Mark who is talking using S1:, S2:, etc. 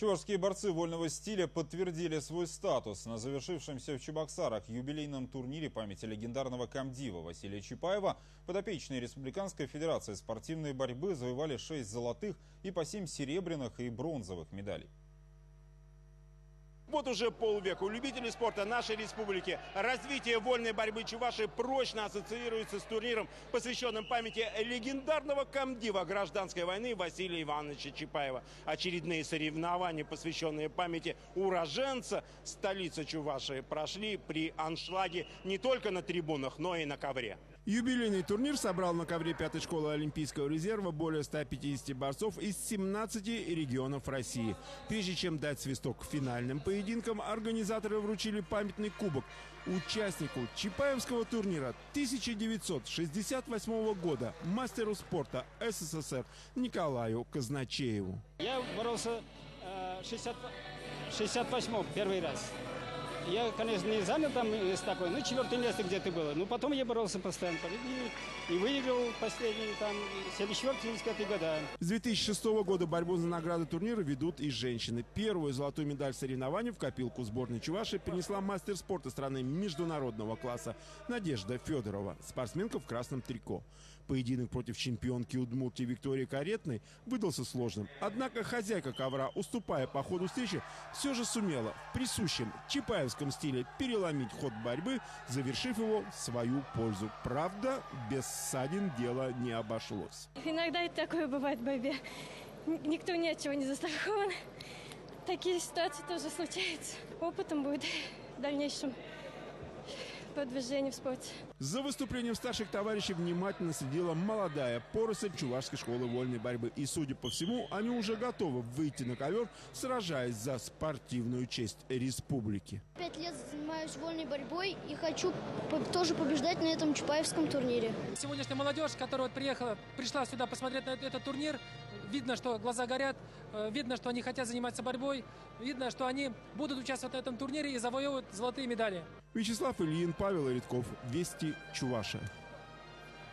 S1: Чувашские борцы вольного стиля подтвердили свой статус. На завершившемся в Чебоксарах юбилейном турнире памяти легендарного комдива Василия Чапаева подопечные Республиканской федерации спортивной борьбы завоевали 6 золотых и по 7 серебряных и бронзовых медалей.
S2: Вот уже полвека у любителей спорта нашей республики развитие вольной борьбы Чувашии прочно ассоциируется с турниром, посвященным памяти легендарного комдива гражданской войны Василия Ивановича Чапаева. Очередные соревнования, посвященные памяти уроженца столицы Чувашии, прошли при аншлаге не только на трибунах, но и на ковре.
S3: Юбилейный турнир собрал на ковре 5-й школы Олимпийского резерва более 150 борцов из 17 регионов России. Прежде чем дать свисток к финальным поединкам, организаторы вручили памятный кубок участнику Чапаевского турнира 1968 года, мастеру спорта СССР Николаю Казначееву.
S4: Я боролся в 68-м первый раз. Я, конечно, не занял там такой, но 4-е место где-то было. Но потом я боролся постоянно и выиграл последние там 74-75 года.
S3: С 2006 года борьбу за награды турнира ведут и женщины. Первую золотую медаль соревнований в копилку сборной Чувашии принесла мастер спорта страны международного класса Надежда Федорова, спортсменка в красном трико. Поединок против чемпионки Удмуртии Виктории Каретной выдался сложным. Однако хозяйка ковра, уступая по ходу встречи, все же сумела в присущем чапаевском стиле переломить ход борьбы, завершив его в свою пользу. Правда, без ссадин дело не обошлось.
S5: Иногда и такое бывает в борьбе. Никто ни от чего не застрахован. Такие ситуации тоже случаются. Опытом будет в дальнейшем продвижение в спорте.
S3: За выступлением старших товарищей внимательно следила молодая поросль Чувашской школы вольной борьбы. И, судя по всему, они уже готовы выйти на ковер, сражаясь за спортивную честь республики.
S6: 5 лет занимаюсь вольной борьбой и хочу тоже побеждать на этом Чапаевском турнире.
S7: Сегодняшняя молодежь, которая пришла сюда посмотреть на этот турнир, видно, что глаза горят, видно, что они хотят заниматься борьбой, видно, что они будут участвовать на этом турнире и завоевывать золотые медали.
S3: Вячеслав Ильин, Павел Редков, Вести Чувашия.